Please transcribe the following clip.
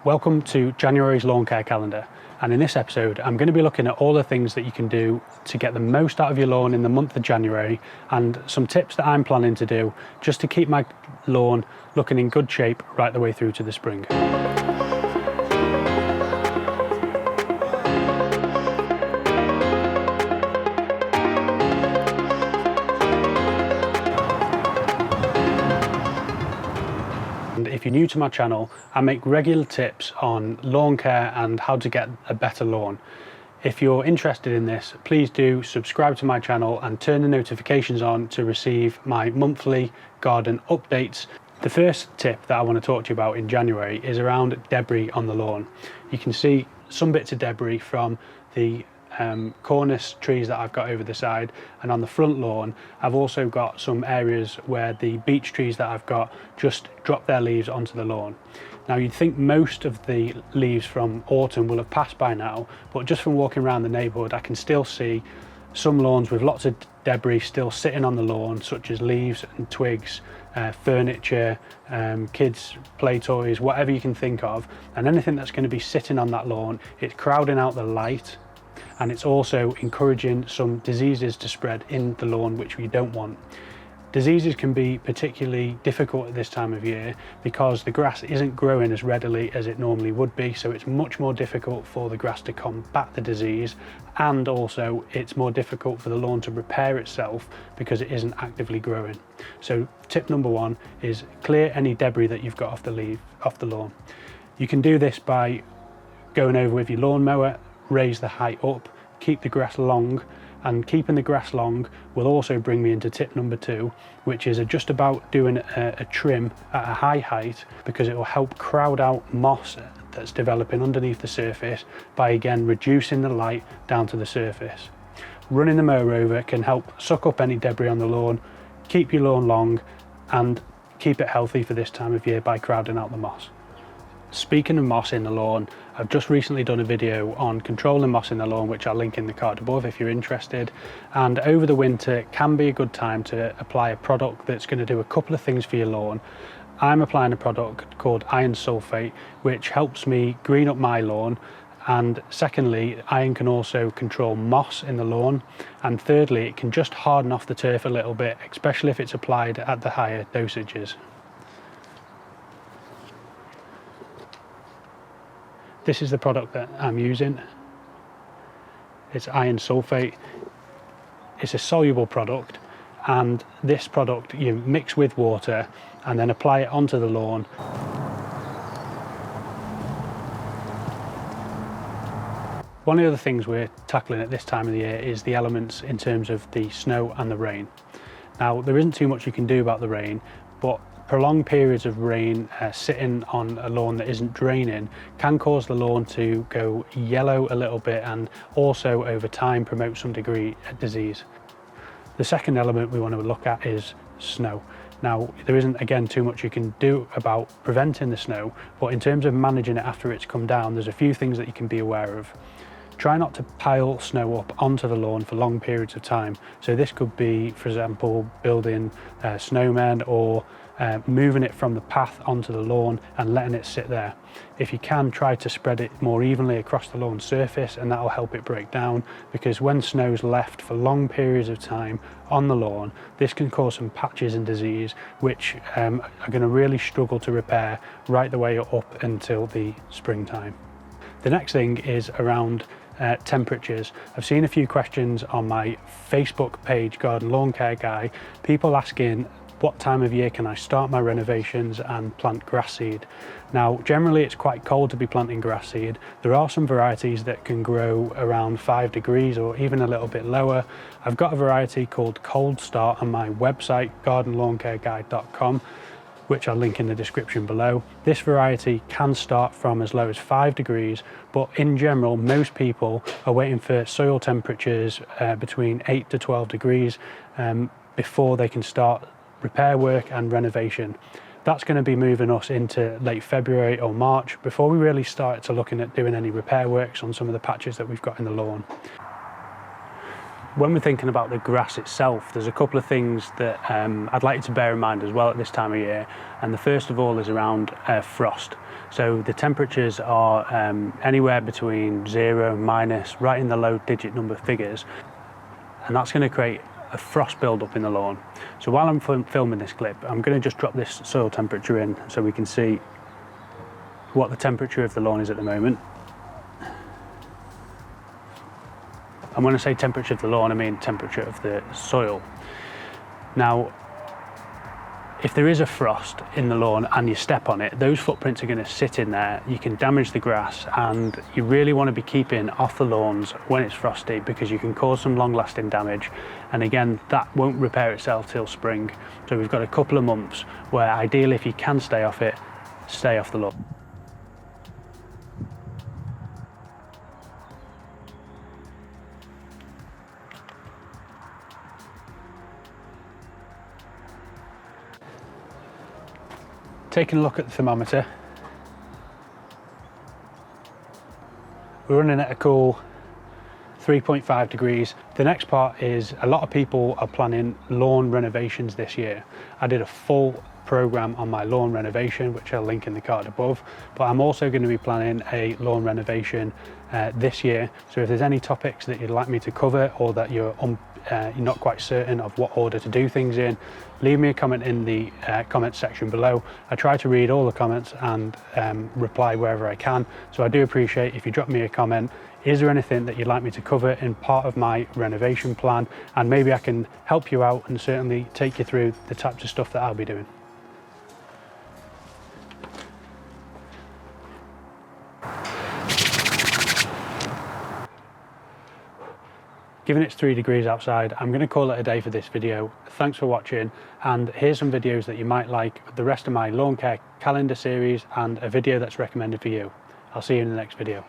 Welcome to January's lawn care calendar, and in this episode I'm going to be looking at all the things that you can do to get the most out of your lawn in the month of January, and some tips that I'm planning to do just to keep my lawn looking in good shape right the way through to the spring. And if you're new to my channel, I make regular tips on lawn care and how to get a better lawn. If you're interested in this, please do subscribe to my channel and turn the notifications on to receive my monthly garden updates. The first tip that I want to talk to you about in January is around debris on the lawn. You can see some bits of debris from the cornice trees that I've got over the side, and on the front lawn I've also got some areas where the beech trees that I've got just drop their leaves onto the lawn. Now you'd think most of the leaves from autumn will have passed by now, but just from walking around the neighbourhood I can still see some lawns with lots of debris still sitting on the lawn, such as leaves and twigs, furniture, kids' play toys, whatever you can think of, and anything that's going to be sitting on that lawn. It's crowding out the light, and it's also encouraging some diseases to spread in the lawn, which we don't want. Diseases can be particularly difficult at this time of year because the grass isn't growing as readily as it normally would be, so it's much more difficult for the grass to combat the disease, and also it's more difficult for the lawn to repair itself because it isn't actively growing. So tip number one is clear any debris that you've got off the lawn. You can do this by going over with your lawnmower, raise the height up, keep the grass long, and keeping the grass long will also bring me into tip number two, which is just about doing a trim at a high height, because it will help crowd out moss that's developing underneath the surface by again reducing the light down to the surface. Running the mower over can help suck up any debris on the lawn, keep your lawn long, and keep it healthy for this time of year by crowding out the moss. Speaking of moss in the lawn, I've just recently done a video on controlling moss in the lawn, which I'll link in the card above if you're interested. And over the winter it can be a good time to apply a product that's going to do a couple of things for your lawn. I'm applying a product called iron sulfate, which helps me green up my lawn. And secondly, iron can also control moss in the lawn. And thirdly, it can just harden off the turf a little bit, especially if it's applied at the higher dosages. This is the product that I'm using. It's iron sulfate. It's a soluble product, and this product you mix with water and then apply it onto the lawn. One of the other things we're tackling at this time of the year is the elements in terms of the snow and the rain. Now, there isn't too much you can do about the rain, but prolonged periods of rain sitting on a lawn that isn't draining can cause the lawn to go yellow a little bit, and also over time promote some degree of disease. The second element we want to look at is snow. Now, there isn't again too much you can do about preventing the snow, but in terms of managing it after it's come down, there's a few things that you can be aware of. Try not to pile snow up onto the lawn for long periods of time. So this could be, for example, building snowmen, or moving it from the path onto the lawn and letting it sit there. If you can, try to spread it more evenly across the lawn surface, and that will help it break down, because when snow's left for long periods of time on the lawn, this can cause some patches and disease which are going to really struggle to repair right the way up until the springtime. The next thing is around temperatures. I've seen a few questions on my Facebook page, Garden Lawn Care Guy, people asking what time of year can I start my renovations and plant grass seed. Now, generally it's quite cold to be planting grass seed. There are some varieties that can grow around 5 degrees or even a little bit lower. I've got a variety called Cold Start on my website, gardenlawncareguide.com, which I'll link in the description below. This variety can start from as low as 5 degrees, but in general, most people are waiting for soil temperatures between 8 to 12 degrees before they can start repair work and renovation. That's going to be moving us into late February or March before we really start to looking at doing any repair works on some of the patches that we've got in the lawn. When we're thinking about the grass itself, there's a couple of things that I'd like you to bear in mind as well at this time of year. And the first of all is around frost. So the temperatures are anywhere between 0, minus, right in the low digit number figures, and that's going to create a frost build-up in the lawn. So while I'm filming this clip, I'm going to just drop this soil temperature in so we can see what the temperature of the lawn is at the moment. And when I say temperature of the lawn, I mean temperature of the soil. Now, if there is a frost in the lawn and you step on it, those footprints are going to sit in there. You can damage the grass, and you really want to be keeping off the lawns when it's frosty, because you can cause some long-lasting damage. And again, that won't repair itself till spring. So we've got a couple of months where ideally, if you can stay off it, stay off the lawn. Taking a look at the thermometer, we're running at a cool 3.5 degrees. The next part is a lot of people are planning lawn renovations this year. I did a full program on my lawn renovation, which I'll link in the card above, but I'm also going to be planning a lawn renovation this year. So if there's any topics that you'd like me to cover, or that you're not quite certain of what order to do things in, leave me a comment in the comments section below. I try to read all the comments and reply wherever I can, so I do appreciate if you drop me a comment. Is there anything that you'd like me to cover in part of my renovation plan? And maybe I can help you out and certainly take you through the types of stuff that I'll be doing. Given it's 3 degrees outside, I'm going to call it a day for this video. Thanks for watching, and here's some videos that you might like, the rest of my lawn care calendar series, and a video that's recommended for you. I'll see you in the next video.